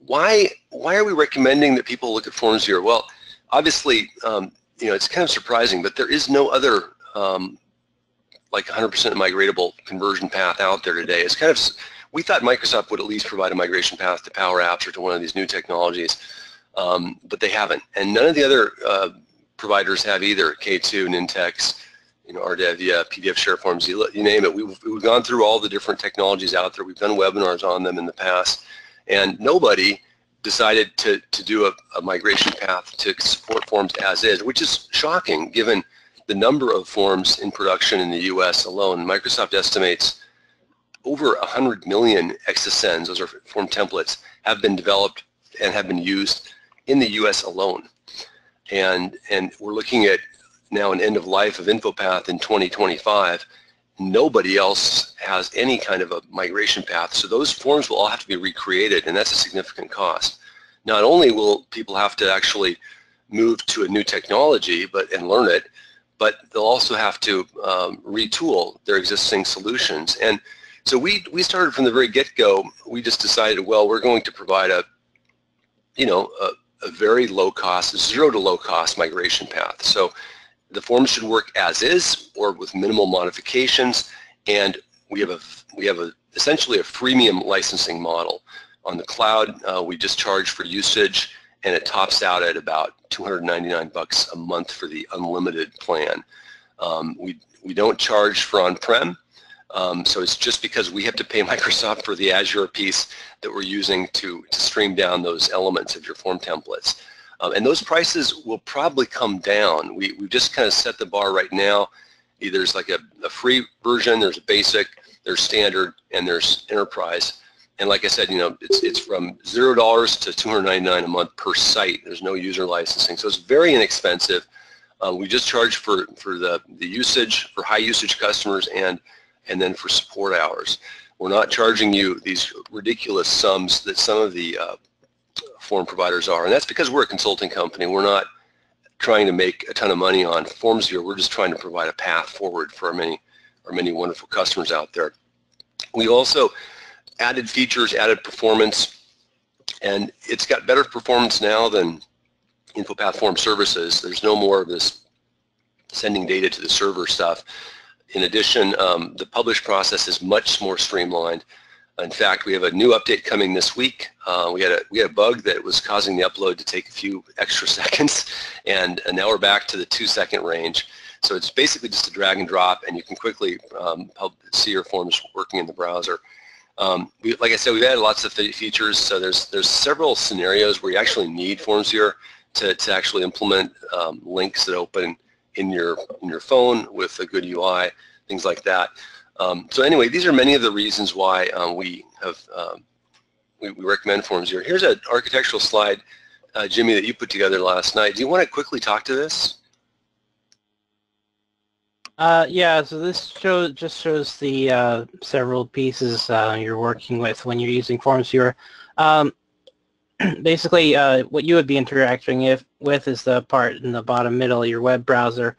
why are we recommending that people look at FormsViewer? Well, obviously, it's kind of surprising, but there is no other like 100% migratable conversion path out there today. It's kind of, we thought Microsoft would at least provide a migration path to Power Apps or to one of these new technologies, but they haven't. And none of the other providers have either. K2, Nintex, RDEV, PDF, ShareForms, you name it. We've gone through all the different technologies out there. We've done webinars on them in the past, and nobody decided to do a migration path to support Forms as is, which is shocking given the number of forms in production in the US alone. Microsoft estimates over 100 million XSNs, those are form templates, have been developed and have been used in the US alone. And we're looking at now an end of life of InfoPath in 2025. Nobody else has any kind of a migration path, so those forms will all have to be recreated, and that's a significant cost. Not only will people have to actually move to a new technology and learn it, but they'll also have to retool their existing solutions. And so we started from the very get-go. We just decided, well, we're going to provide a very low-cost, zero to low-cost migration path. So the forms should work as is or with minimal modifications, and we have essentially a freemium licensing model. On the cloud, we just charge for usage, and it tops out at about $299 a month for the unlimited plan. We don't charge for on-prem, so it's just because we have to pay Microsoft for the Azure piece that we're using to stream down those elements of your form templates. And those prices will probably come down. We've just kind of set the bar right now. There's like a free version, there's a basic, there's standard, and there's enterprise. And like I said, it's from $0 to $299 a month per site. There's no user licensing, so it's very inexpensive. We just charge for the usage for high usage customers and then for support hours. We're not charging you these ridiculous sums that some of the form providers are, and that's because we're a consulting company. We're not trying to make a ton of money on FormsViewer. We're just trying to provide a path forward for our many wonderful customers out there. We also added features, added performance, and it's got better performance now than InfoPath Form Services. There's no more of this sending data to the server stuff. In addition, the publish process is much more streamlined. In fact, we have a new update coming this week. We had a bug that was causing the upload to take a few extra seconds, and now we're back to the 2-second range. So it's basically just a drag and drop, and you can quickly see your forms working in the browser. Like I said, we've added lots of features, so there's several scenarios where you actually need FormsViewer to actually implement links that open in your phone with a good UI, things like that. So anyway, these are many of the reasons why we recommend FormsViewer. Here's an architectural slide, Jimmy, that you put together last night. Do you want to quickly talk to this? Yeah, so this just shows the several pieces you're working with when you're using FormsViewer. Basically, what you would be interacting with is the part in the bottom middle of your web browser.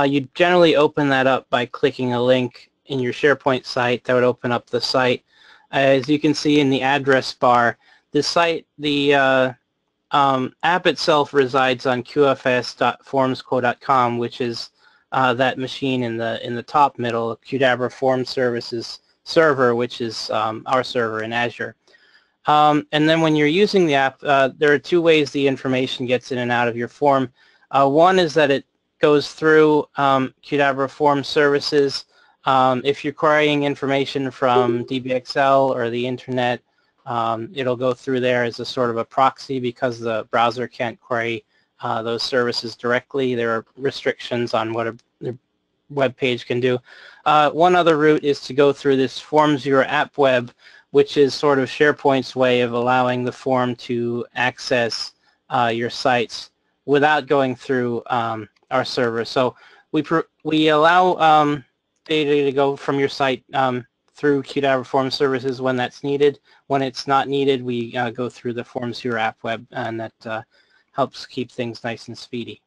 You generally open that up by clicking a link in your SharePoint site that would open up the site. As you can see in the address bar, the site, the app itself resides on qfs.formsco.com, which is that machine in the top middle, Qdabra Form Services server, which is our server in Azure. And then when you're using the app, there are two ways the information gets in and out of your form. One is that it goes through Qdabra Form Services. If you're querying information from DBXL or the internet, it'll go through there as a sort of a proxy because the browser can't query those services directly. There are restrictions on what a web page can do. One other route is to go through this FormsViewer app web, which is sort of SharePoint's way of allowing the form to access your sites without going through our server. So we allow data to go from your site through Qdabra Form Services when that's needed. When it's not needed, we go through the FormsViewer app web, and that helps keep things nice and speedy.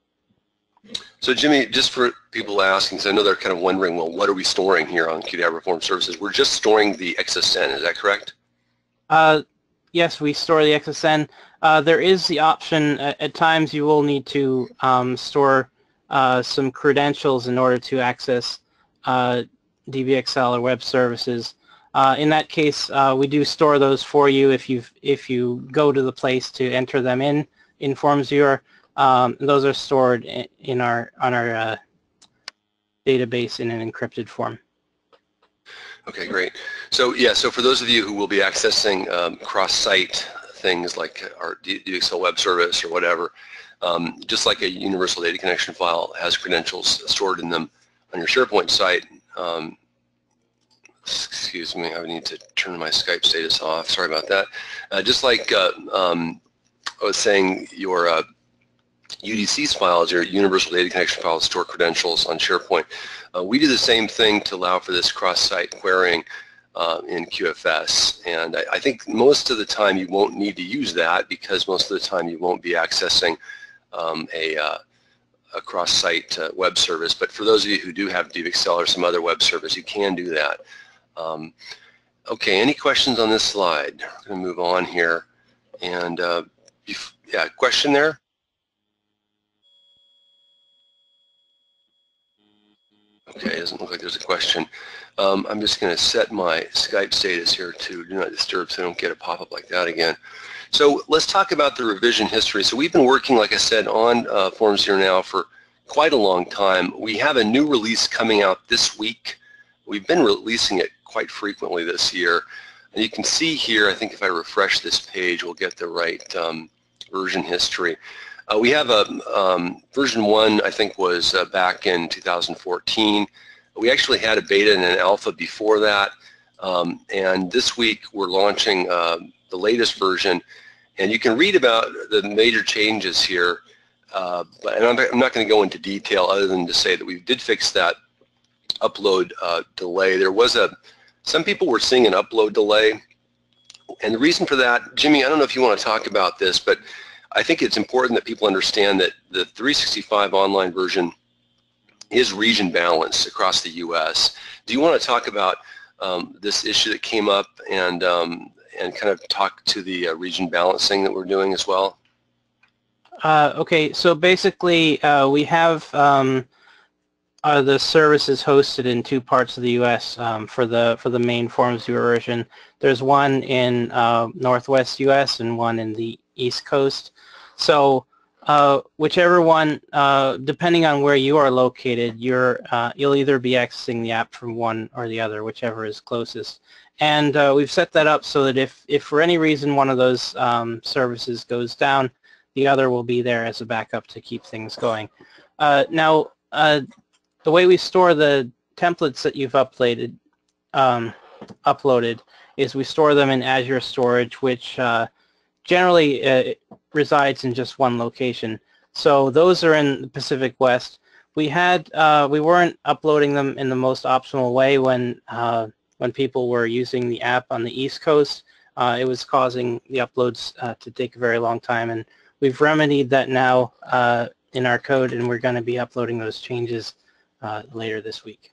So Jimmy, just for people asking, because I know they're kind of wondering, well, what are we storing here on Qdabra Form Services? We're just storing the XSN, is that correct? yes, we store the XSN. There is the option, at times you will need to store some credentials in order to access DBXL or web services. In that case, we do store those for you if you go to the place to enter them in FormsViewer. Those are stored on our database in an encrypted form. Okay, great. So yeah, so for those of you who will be accessing cross-site things like our DXL web service or whatever, just like a universal data connection file has credentials stored in them on your SharePoint site. Excuse me, I need to turn my Skype status off. Sorry about that. Just like I was saying, your UDC's files, your universal data connection files, store credentials on SharePoint. We do the same thing to allow for this cross-site querying in QFS, and I think most of the time you won't need to use that because most of the time you won't be accessing a cross-site web service. But for those of you who do have DBXL or some other web service, you can do that. Okay, any questions on this slide? I'm going to move on here, and yeah, question there? Okay, it doesn't look like there's a question. I'm just going to set my Skype status here to do not disturb so I don't get a pop-up like that again. So let's talk about the revision history. So we've been working, like I said, on FormsViewer now for quite a long time. We have a new release coming out this week. We've been releasing it quite frequently this year. And you can see here, I think if I refresh this page, we'll get the right version history. We have a version 1, I think, was back in 2014. We actually had a beta and an alpha before that, and this week we're launching the latest version, and you can read about the major changes here, and I'm not going to go into detail other than to say that we did fix that upload delay. There was some people were seeing an upload delay, and the reason for that, Jimmy, I don't know if you want to talk about this, but I think it's important that people understand that the 365 online version is region balanced across the U.S. Do you want to talk about this issue that came up and kind of talk to the region balancing that we're doing as well? Okay, so basically we have the services hosted in two parts of the U.S. For the main FormsViewer version. There's one in Northwest U.S. and one in the East Coast. So whichever one, depending on where you are located, you'll either be accessing the app from one or the other, whichever is closest. And we've set that up so that if for any reason one of those services goes down, the other will be there as a backup to keep things going. Now, the way we store the templates that you've uploaded is we store them in Azure storage, which generally resides in just one location. So those are in the Pacific West. We weren't uploading them in the most optimal way when people were using the app on the East Coast. It was causing the uploads to take a very long time, and we've remedied that now in our code, and we're going to be uploading those changes later this week.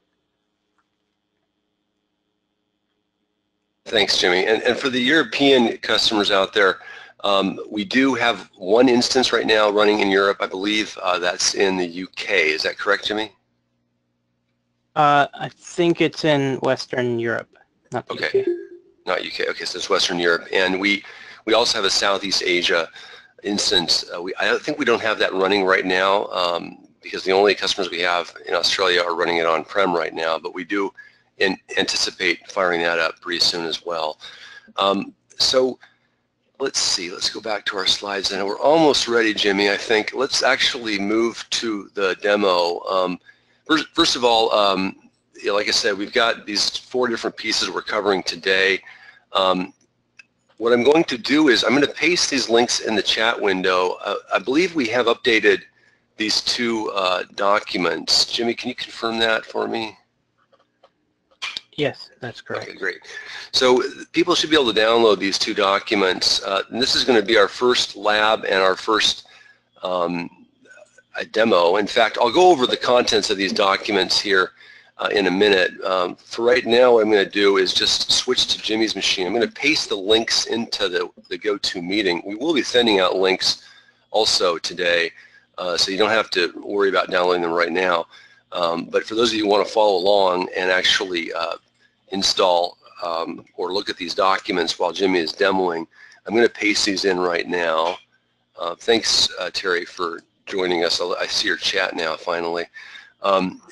Thanks, Jimmy. And for the European customers out there, we do have one instance right now running in Europe. I believe that's in the UK. Is that correct, Jimmy? I think it's in Western Europe, not the UK. Not UK. Okay, so it's Western Europe. And we also have a Southeast Asia instance. I think we don't have that running right now because the only customers we have in Australia are running it on-prem right now, but we do anticipate firing that up pretty soon as well. So let's see, let's go back to our slides, and we're almost ready, Jimmy, I think. Let's actually move to the demo. First of all, like I said, we've got these 4 different pieces we're covering today. What I'm going to do is I'm going to paste these links in the chat window. I believe we have updated these 2 documents. Jimmy, can you confirm that for me? Yes, that's correct. Okay, great. So people should be able to download these 2 documents. And this is going to be our first lab and our first demo. In fact, I'll go over the contents of these documents here in a minute. For right now, what I'm going to do is just switch to Jimmy's machine. I'm going to paste the links into the GoToMeeting. We will be sending out links also today, so you don't have to worry about downloading them right now. But for those of you who want to follow along and actually install or look at these documents while Jimmy is demoing, I'm going to paste these in right now. Thanks, Terry, for joining us. I see your chat now, finally.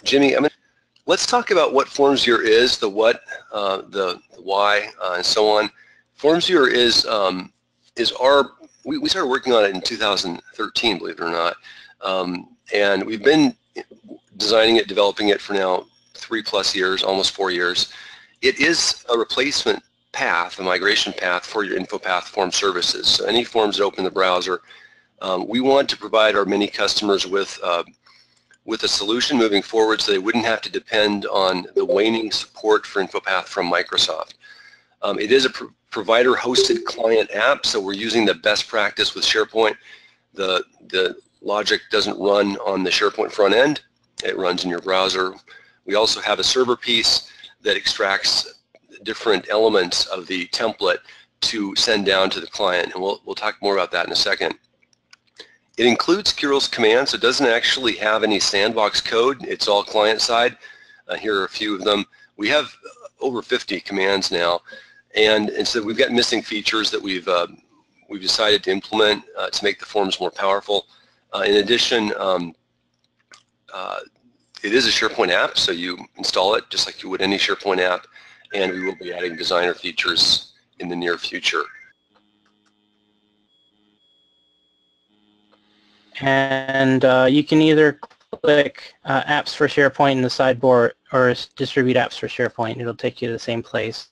Jimmy, let's talk about what FormsViewer is, the what, the why, and so on. FormsViewer is our, we started working on it in 2013, believe it or not, and we've been designing it, developing it for now 3+ years, almost 4 years. It is a replacement path, a migration path for your InfoPath form services. So any forms that open the browser, we want to provide our many customers with a solution moving forward so they wouldn't have to depend on the waning support for InfoPath from Microsoft. It is a provider-hosted client app, so we're using the best practice with SharePoint. The logic doesn't run on the SharePoint front end. It runs in your browser. We also have a server piece that extracts different elements of the template to send down to the client, and we'll talk more about that in a second. It includes Kirill's commands. It doesn't actually have any sandbox code. It's all client-side. Here are a few of them. We have over 50 commands now, and so we've got missing features that we've decided to implement to make the forms more powerful. In addition, it is a SharePoint app, so you install it just like you would any SharePoint app, and we will be adding designer features in the near future. And you can either click apps for SharePoint in the sidebar or distribute apps for SharePoint. It'll take you to the same place.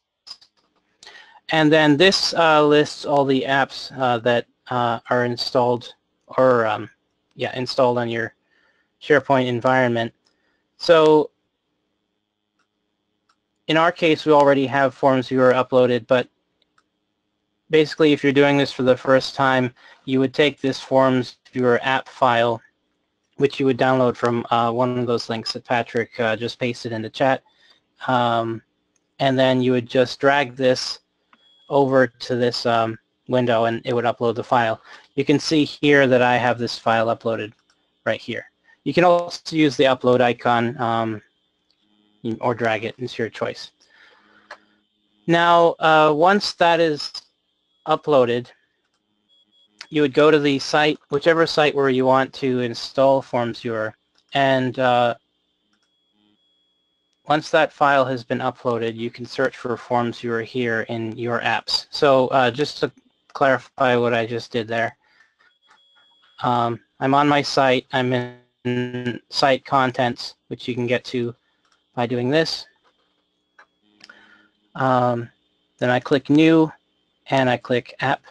And then this lists all the apps that are installed or installed on your SharePoint environment. So in our case, we already have FormsViewer uploaded, but basically if you're doing this for the first time, you would take this FormsViewer app file, which you would download from one of those links that Patrick just pasted in the chat, and then you would just drag this over to this window and it would upload the file. You can see here that I have this file uploaded right here. You can also use the upload icon or drag it. It's your choice. Now, once that is uploaded, you would go to the site, whichever site where you want to install FormsViewer, and once that file has been uploaded, you can search for FormsViewer here in your apps. So just to clarify what I just did there, I'm on my site. I'm in site contents, which you can get to by doing this. Then I click New, and I click App.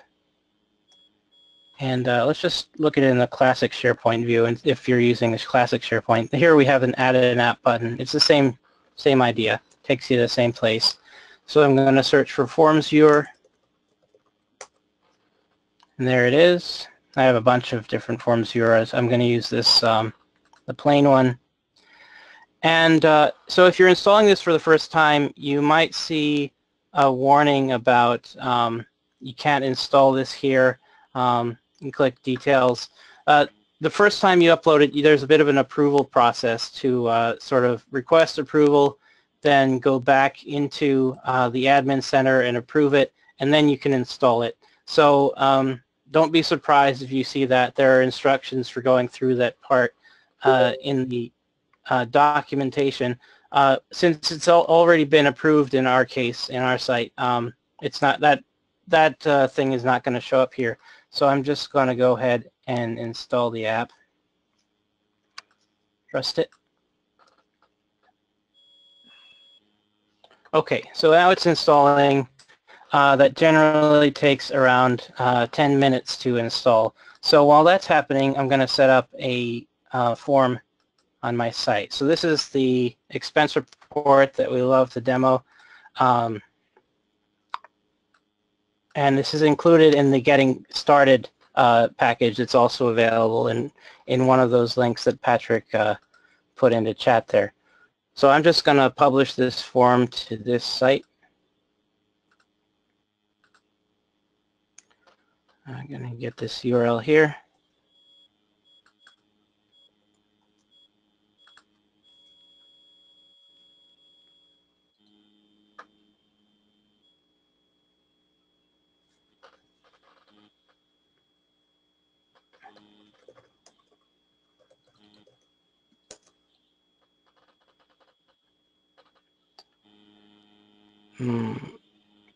And let's just look at it in the classic SharePoint view. And if you're using this classic SharePoint, here we have an Add an App button. It's the same idea. Takes you to the same place. So I'm going to search for FormsViewer, and there it is. I have a bunch of different FormsViewers. I'm going to use this, the plain one. And so if you're installing this for the first time, you might see a warning about you can't install this here. You click Details. The first time you upload it, there's a bit of an approval process to sort of request approval, then go back into the Admin Center and approve it, and then you can install it. So don't be surprised if you see that. There are instructions for going through that part in the documentation. Since it's already been approved in our case, in our site, it's not that thing is not going to show up here. So I'm just going to go ahead and install the app. Trust it. Okay, so now it's installing. That generally takes around 10 minutes to install. So while that's happening, I'm going to set up a form on my site. So this is the expense report that we love to demo. And this is included in the Getting Started package. It's also available in one of those links that Patrick put into chat there. So I'm just going to publish this form to this site. I'm going to get this URL here.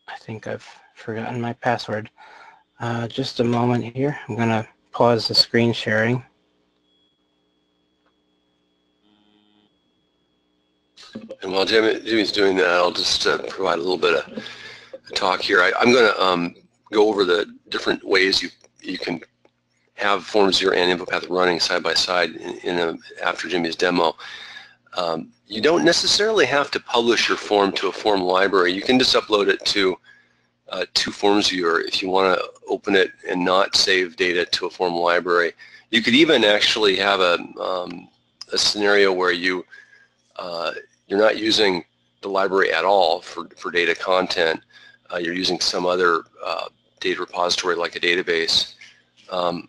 I think I've forgotten my password. Just a moment here. I'm going to pause the screen sharing. And while Jimmy's doing that, I'll just provide a little bit of a talk here. I'm going to go over the different ways you can have FormsViewer and InfoPath running side by side after Jimmy's demo. You don't necessarily have to publish your form to a form library. You can just upload it to FormsViewer if you want to open it and not save data to a form library. You could even actually have a scenario where you're not using the library at all for data content. You're using some other data repository like a database.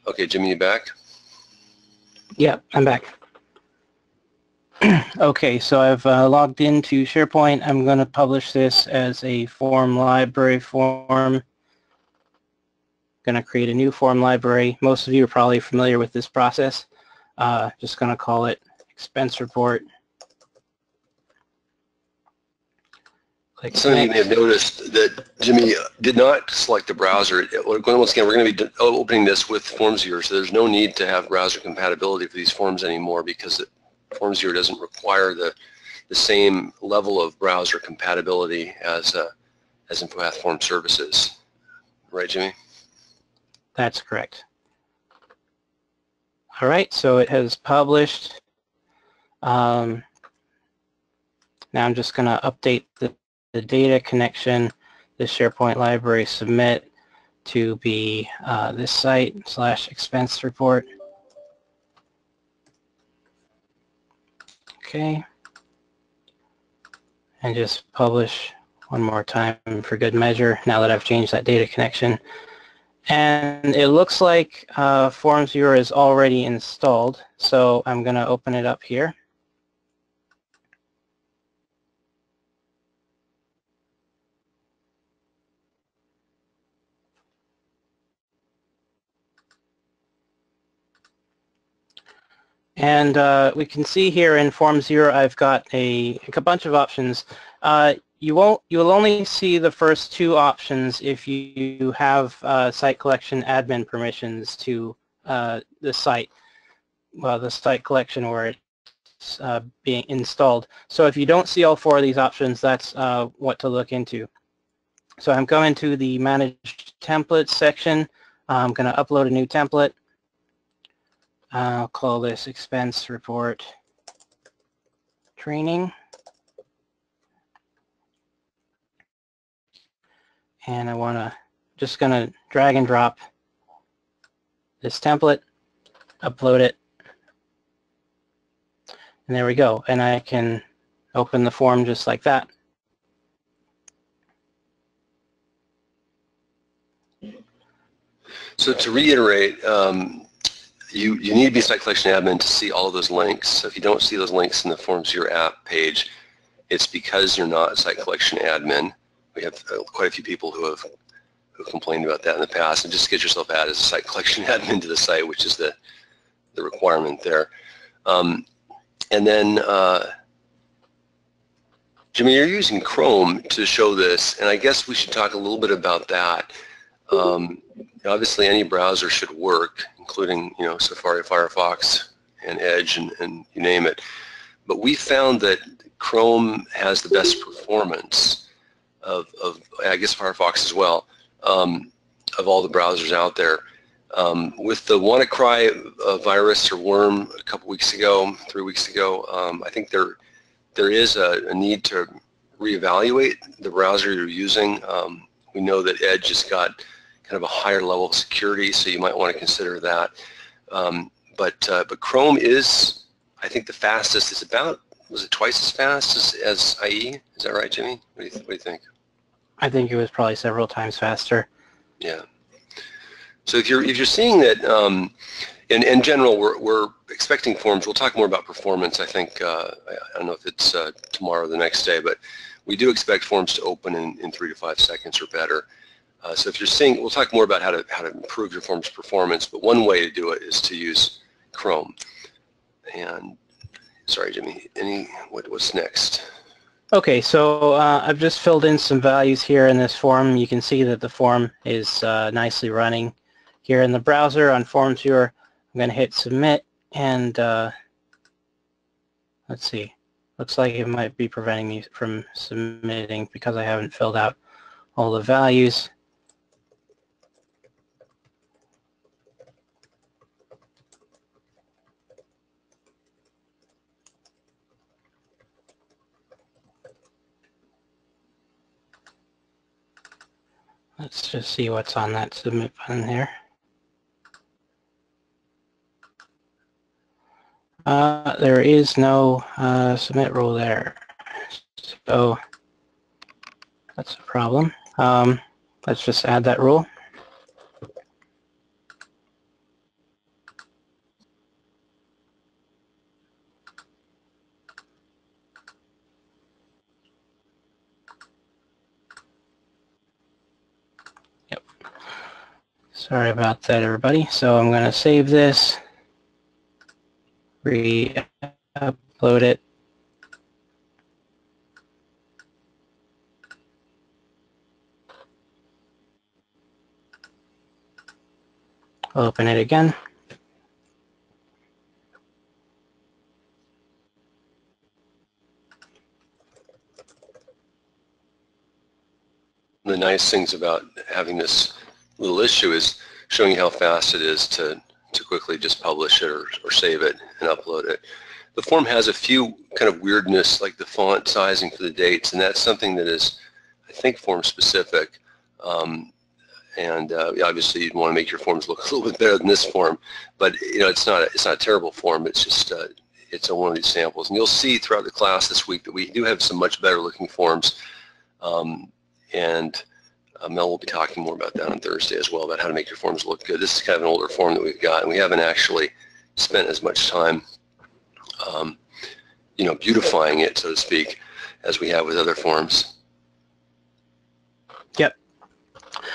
Okay, Jimmy, you back? Yeah, I'm back. Okay, so I've logged into SharePoint. I'm going to publish this as a form library form. Going to create a new form library. Most of you are probably familiar with this process. Just going to call it expense report. Click Some of you next. may have noticed that Jimmy did not select the browser. Once again, we're going to be opening this with FormsViewer, so there's no need to have browser compatibility for these forms anymore because FormsViewer doesn't require the same level of browser compatibility as InfoPath Form Services. Right, Jimmy? That's correct. All right, so it has published. Now I'm just going to update the data connection, the SharePoint library submit to be this site / expense report. Okay. And just publish one more time for good measure now that I've changed that data connection. And it looks like FormsViewer is already installed, so I'm going to open it up here. And we can see here in FormsViewer I've got a bunch of options. You'll only see the first two options if you have site collection admin permissions to the site, well, the site collection where it's being installed. So if you don't see all four of these options, that's what to look into. So I'm going to the Manage Templates section. I'm going to upload a new template. I'll call this Expense Report Training. And I want to just going to drag and drop this template, upload it, and there we go. And I can open the form just like that. So to reiterate, you need to be site collection admin to see all of those links. So if you don't see those links in the FormsViewer app page, it's because you're not a site collection admin. We have quite a few people who have complained about that in the past. And just get yourself added as a site collection admin to the site, which is the requirement there. And then, Jimmy, you're using Chrome to show this, and I guess we should talk a little bit about that. Obviously, any browser should work, including Safari, Firefox, and Edge, and you name it. But we found that Chrome has the best performance of I guess Firefox as well, of all the browsers out there. With the WannaCry virus or worm a couple weeks ago, 3 weeks ago, I think there is a need to reevaluate the browser you're using. We know that Edge has got kind of a higher level of security, so you might want to consider that. But Chrome is, I think, the fastest. It's about was it twice as fast as IE? Is that right, Jimmy? What do you think? I think it was probably several times faster. Yeah. So if you're seeing that, in general, we're expecting forms. We'll talk more about performance. I think I don't know if it's tomorrow or the next day, but we do expect forms to open in 3 to 5 seconds or better. So if you're seeing, we'll talk more about how to improve your form's performance. But one way to do it is to use Chrome. And sorry, Jimmy. What's next? Okay, so I've just filled in some values here in this form. You can see that the form is nicely running here in the browser on FormsViewer. I'm going to hit submit, and let's see. Looks like it might be preventing me from submitting because I haven't filled out all the values. Let's just see what's on that submit button here. There is no submit rule there, so that's a problem. Let's just add that rule. Yep. Sorry about that, everybody. So I'm going to save this, re-upload it. Open it again. The nice things about having this little issue is showing you how fast it is to quickly just publish it or save it and upload it. The form has a few kind of weirdness, like the font sizing for the dates, and that's something that is, I think, form specific. Obviously you'd want to make your forms look a little bit better than this form, but it's not a terrible form. It's just it's one of these samples, and you'll see throughout the class this week that we do have some much better looking forms. Mel will be talking more about that on Thursday as well, about how to make your forms look good. This is kind of an older form that we've got, and we haven't actually spent as much time, beautifying it, so to speak, as we have with other forms. Yep.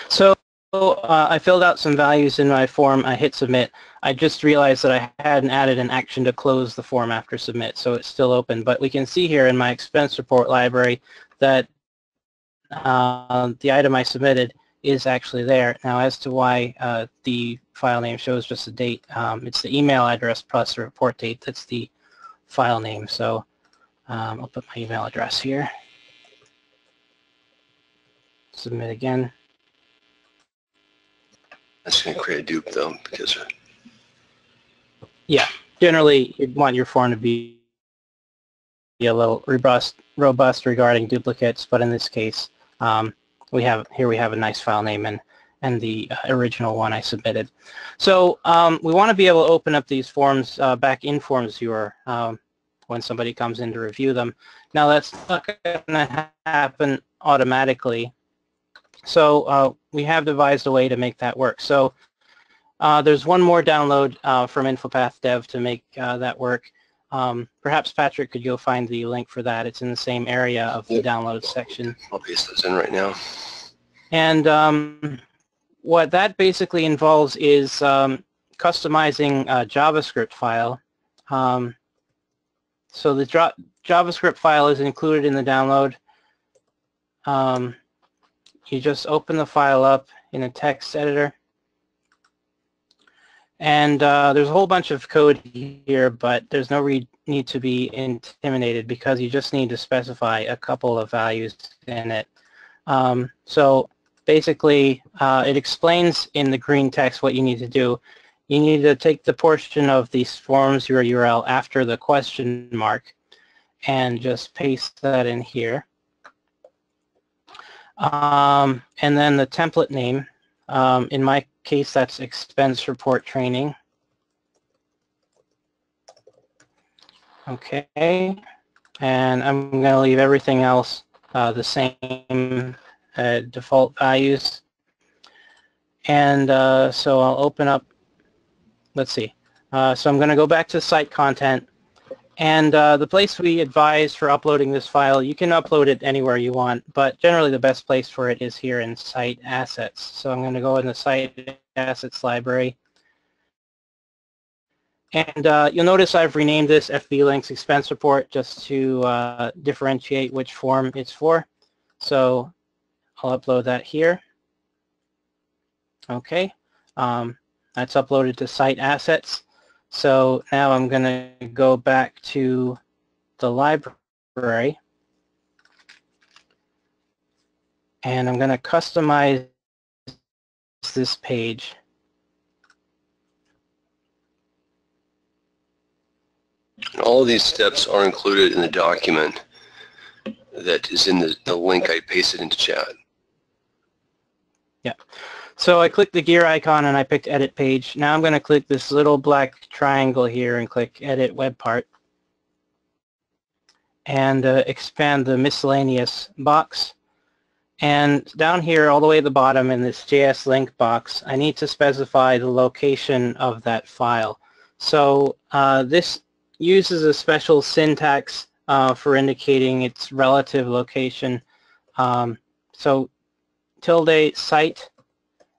So I filled out some values in my form. I hit submit. I just realized that I hadn't added an action to close the form after submit, so it's still open. But we can see here in my expense report library that the item I submitted is actually there. Now, as to why the file name shows just the date, it's the email address plus the report date that's the file name. So I'll put my email address here. Submit again. That's going to create a dupe, though, because... Yeah, generally you'd want your form to be a little robust regarding duplicates, but in this case, we have a nice file name and the original one I submitted. So we want to be able to open up these forms back in FormsViewer when somebody comes in to review them. Now that's not going to happen automatically. So we have devised a way to make that work. So there's one more download from InfoPath Dev to make that work. Perhaps Patrick could go find the link for that. It's in the same area of the downloads section. I'll paste those in right now. And what that basically involves is customizing a JavaScript file. So the JavaScript file is included in the download. You just open the file up in a text editor. And there's a whole bunch of code here, but there's no need to be intimidated because you just need to specify a couple of values in it. So basically, it explains in the green text what you need to do. You need to take the portion of the FormsViewer URL after the question mark and just paste that in here. And then the template name, in my case, that's expense report training. Okay, and I'm going to leave everything else the same default values. And so I'll open up, let's see. So I'm going to go back to site content. And the place we advise for uploading this file, you can upload it anywhere you want, but generally the best place for it is here in Site Assets. So I'm going to go in the Site Assets library. And you'll notice I've renamed this FB Links Expense Report just to differentiate which form it's for. So I'll upload that here. Okay, that's uploaded to Site Assets. So now I'm going to go back to the library and I'm going to customize this page. And all of these steps are included in the document that is in the link I pasted into chat. Yeah. So I clicked the gear icon and I picked Edit Page. Now I'm going to click this little black triangle here and click Edit Web Part. And expand the miscellaneous box. And down here all the way at the bottom in this JS link box, I need to specify the location of that file. So this uses a special syntax for indicating its relative location. So tilde site,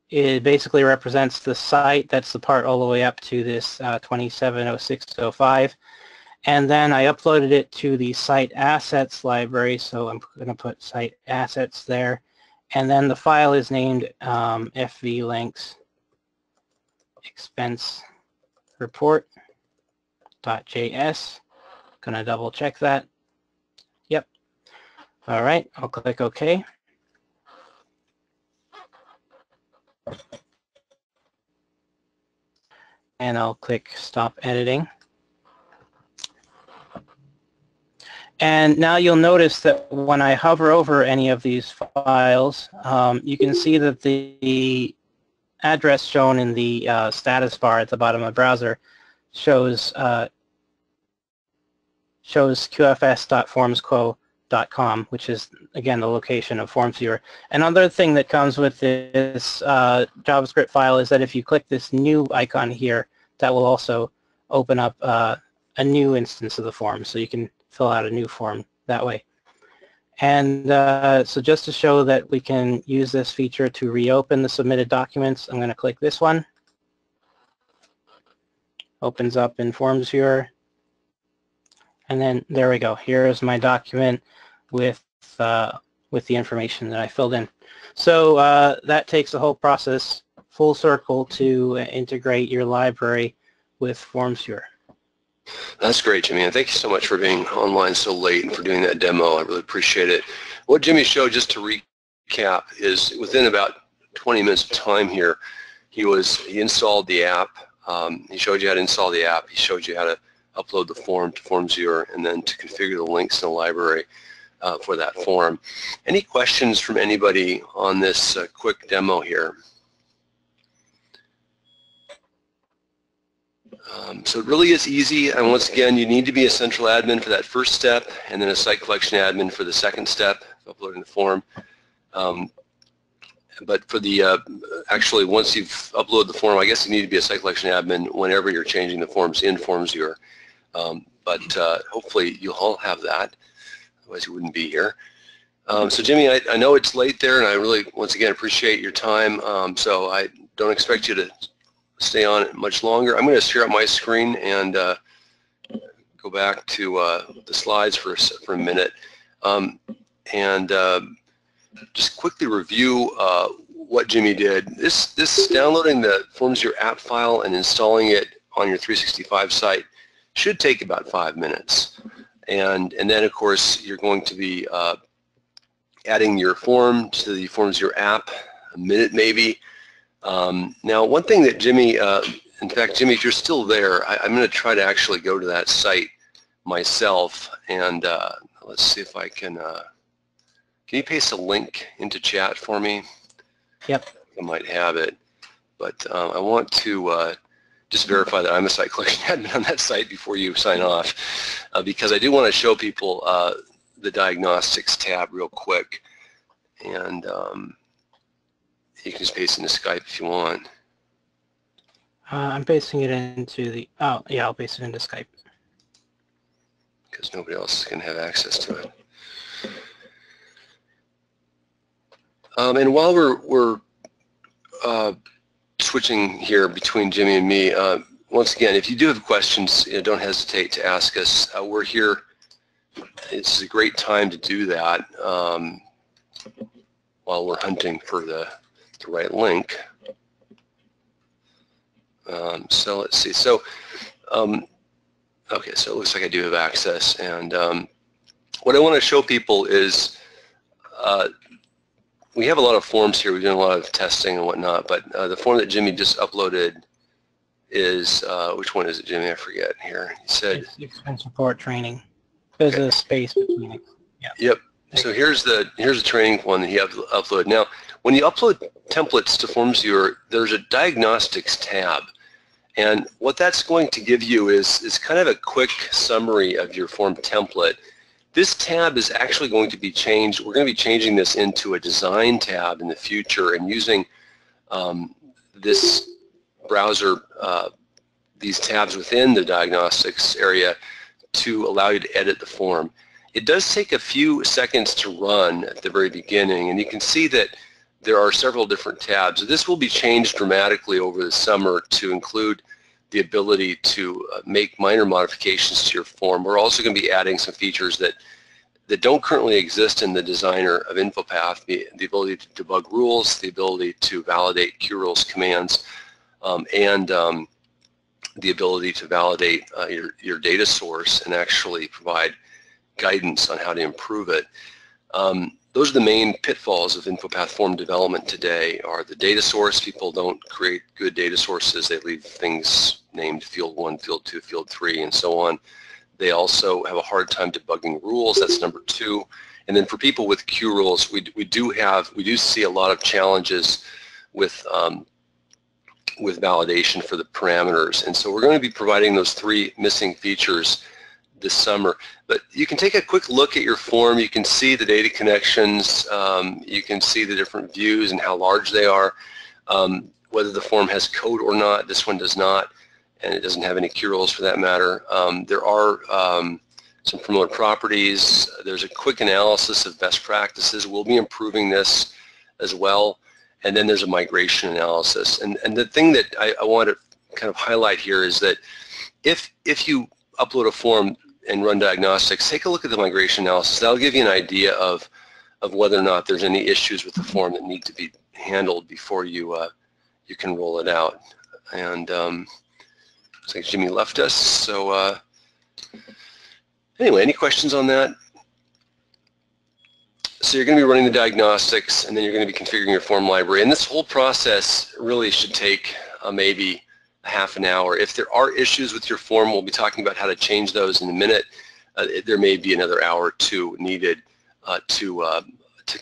it basically represents the site. That's the part all the way up to this 270605. And then I uploaded it to the Site Assets library, so I'm going to put Site Assets there. And then the file is named FV Links Expense Report.js. Going to double check that. Yep. All right, I'll click OK. And I'll click Stop Editing. And now you'll notice that when I hover over any of these files, you can see that the address shown in the status bar at the bottom of the browser shows qfs.formsco.com, which is, again, the location of FormsViewer. Another thing that comes with this JavaScript file is that if you click this new icon here, that will also open up a new instance of the form, so you can fill out a new form that way. And so just to show that we can use this feature to reopen the submitted documents, I'm going to click this one. Opens up in FormsViewer. And then there we go. Here's my document with the information that I filled in. So that takes the whole process full circle to integrate your library with FormsViewer. That's great, Jimmy, and thank you so much for being online so late and for doing that demo. I really appreciate it. What Jimmy showed, just to recap, is within about 20 minutes of time here, he installed the app. He showed you how to install the app. He showed you how to upload the form to FormsViewer and then to configure the links in the library for that form. Any questions from anybody on this quick demo here? So it really is easy, and once again, you need to be a central admin for that first step and then a site collection admin for the second step, uploading the form. But for the, actually, once you've uploaded the form, I guess you need to be a site collection admin whenever you're changing the forms in FormsViewer. But hopefully you'll all have that, otherwise you wouldn't be here. So Jimmy, I know it's late there, and I really, once again, appreciate your time. So I don't expect you to stay on it much longer. I'm going to share up my screen and go back to the slides for a minute, and just quickly review what Jimmy did. This downloading the FormsViewer app file and installing it on your 365 site should take about 5 minutes, and then of course you're going to be adding your form to the FormsViewer app, a minute maybe. Now, one thing that Jimmy, in fact, Jimmy, if you're still there, I'm going to try to actually go to that site myself, and let's see if I can you paste a link into chat for me? Yep. I might have it, but I want to just verify that I'm a site collection admin on that site before you sign off, because I do want to show people the diagnostics tab real quick, and you can just paste it into Skype if you want. I'm pasting it into the, oh yeah, I'll paste it into Skype. Because nobody else can have access to it. And while we're switching here between Jimmy and me, once again, if you do have questions, don't hesitate to ask us. We're here. It's a great time to do that while we're hunting for the right link. So let's see. So, okay, so it looks like I do have access. And what I want to show people is we have a lot of forms here. We've done a lot of testing and whatnot, but the form that Jimmy just uploaded is, which one is it, Jimmy? I forget here. He said it's expense report training. There's a space between it. Yeah. Yep. So here's the training one that he uploaded. Now, when you upload templates to FormsViewer, there's a diagnostics tab, and what that's going to give you is kind of a quick summary of your form template. This tab is actually going to be changed. We're going to be changing this into a design tab in the future, and using this browser, these tabs within the diagnostics area to allow you to edit the form. It does take a few seconds to run at the very beginning, and you can see that there are several different tabs. This will be changed dramatically over the summer to include the ability to make minor modifications to your form. We're also going to be adding some features that don't currently exist in the designer of InfoPath, the ability to debug rules, the ability to validate QRules commands, and the ability to validate your data source and actually provide guidance on how to improve it. Those are the main pitfalls of InfoPath form development today, are the data source. People don't create good data sources. They leave things named field 1, field 2, field 3, and so on. They also have a hard time debugging rules. That's number 2. And then for people with QRules, we do see a lot of challenges with validation for the parameters. And so we're going to be providing those 3 missing features this summer. But you can take a quick look at your form. You can see the data connections. You can see the different views and how large they are, whether the form has code or not. This one does not, and it doesn't have any QRules for that matter. There are some promoted properties. There's a quick analysis of best practices. We'll be improving this as well. And then there's a migration analysis. And the thing that I want to kind of highlight here is that if you upload a form and run diagnostics, take a look at the migration analysis. That'll give you an idea of whether or not there's any issues with the form that need to be handled before you can roll it out. And looks like Jimmy left us. So anyway, any questions on that? So you're going to be running the diagnostics, and then you're going to be configuring your form library. And this whole process really should take maybe a half an hour. If there are issues with your form, we'll be talking about how to change those in a minute. There may be another hour or 2 needed to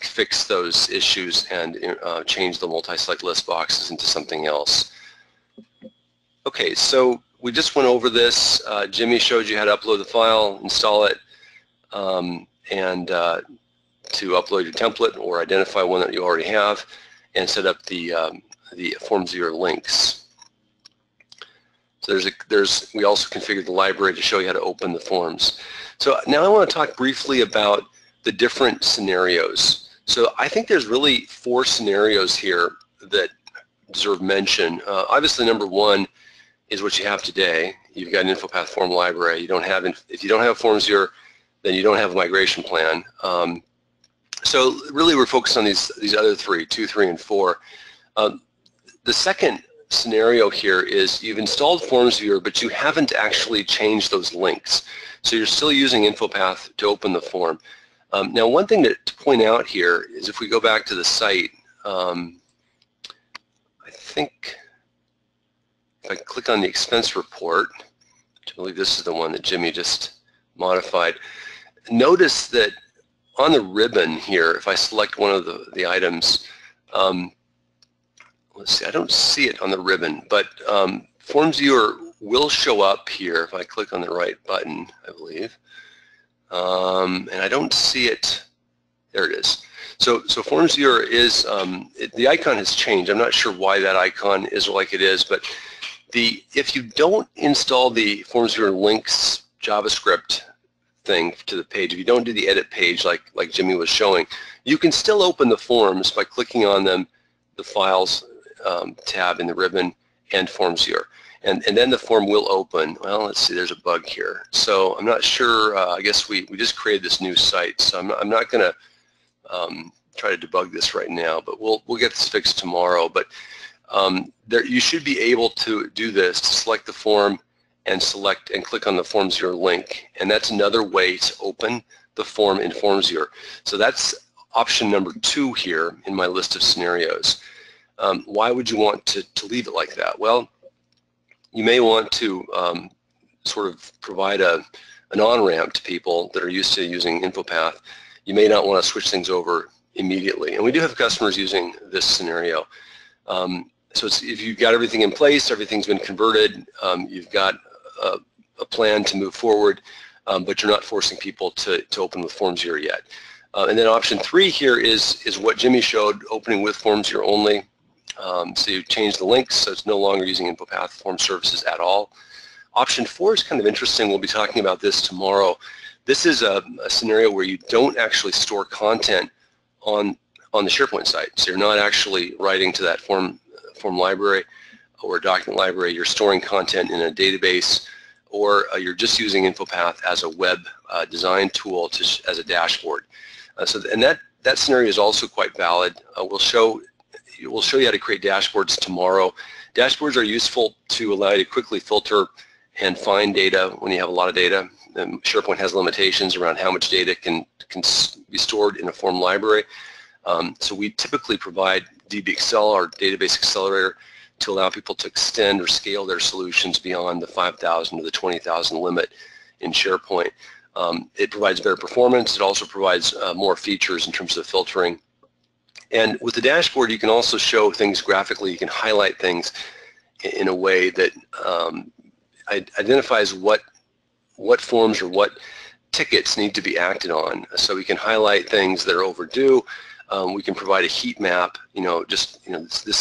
fix those issues and change the multi-select list boxes into something else. Okay, so we just went over this. Jimmy showed you how to upload the file, install it, and to upload your template or identify one that you already have, and set up the FormsViewer links. So we also configured the library to show you how to open the forms. So now I want to talk briefly about the different scenarios. So I think there's really 4 scenarios here that deserve mention. Obviously, number 1 is what you have today. You've got an InfoPath form library. If you don't have FormsViewer, then you don't have a migration plan. So really, we're focused on these other 3, 2, 3, and 4. The second scenario here is you've installed FormsViewer, but you haven't actually changed those links. So you're still using InfoPath to open the form. Now, one thing to point out here is if we go back to the site, I think if I click on the expense report, which I believe this is the one that Jimmy just modified, notice that on the ribbon here, if I select one of the items, let's see, I don't see it on the ribbon, but FormsViewer will show up here if I click on the right button, I believe. And I don't see it. There it is. So FormsViewer is, the icon has changed. I'm not sure why that icon is like it is, but if you don't install the FormsViewer links JavaScript thing to the page, if you don't do the edit page like Jimmy was showing, you can still open the forms by clicking on them, the files tab in the ribbon, and FormsViewer. And then the form will open. Well, let's see, there's a bug here. So I'm not sure, I guess we just created this new site, so I'm not going to try to debug this right now, but we'll get this fixed tomorrow. But you should be able to do this, to select the form and select and click on the FormsViewer link, and that's another way to open the form in FormsViewer. So that's option number 2 here in my list of scenarios. Why would you want to leave it like that? Well, you may want to sort of provide an on-ramp to people that are used to using InfoPath. You may not want to switch things over immediately, and we do have customers using this scenario. So if you've got everything in place, everything's been converted, you've got a plan to move forward, but you're not forcing people to open with FormsViewer yet. And then option 3 here is what Jimmy showed, opening with FormsViewer only. So you change the links, so it's no longer using InfoPath form services at all. Option 4 is kind of interesting. We'll be talking about this tomorrow. This is a scenario where you don't actually store content on the SharePoint site. So you're not actually writing to that form library or document library. You're storing content in a database, or you're just using InfoPath as a web design tool as a dashboard. And that scenario is also quite valid. We'll show you how to create dashboards tomorrow. Dashboards are useful to allow you to quickly filter and find data when you have a lot of data. SharePoint has limitations around how much data can be stored in a form library. So we typically provide DBXL, our database accelerator, to allow people to extend or scale their solutions beyond the 5,000 or the 20,000 limit in SharePoint. It provides better performance. It also provides more features in terms of filtering. And with the dashboard, you can also show things graphically. You can highlight things in a way that identifies what forms or what tickets need to be acted on. So we can highlight things that are overdue. We can provide a heat map. This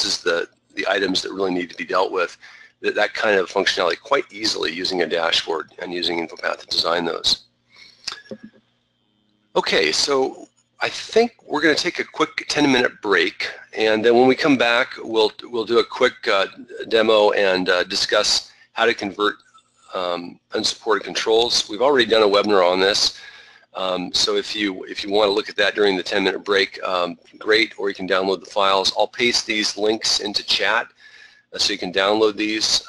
is the items that really need to be dealt with. That kind of functionality quite easily using a dashboard and using InfoPath to design those. Okay, so I think we're going to take a quick 10-minute break, and then when we come back, we'll do a quick demo and discuss how to convert unsupported controls. We've already done a webinar on this, so if you want to look at that during the 10-minute break, great, or you can download the files. I'll paste these links into chat so you can download these.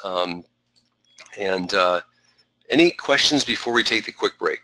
Any questions before we take the quick break?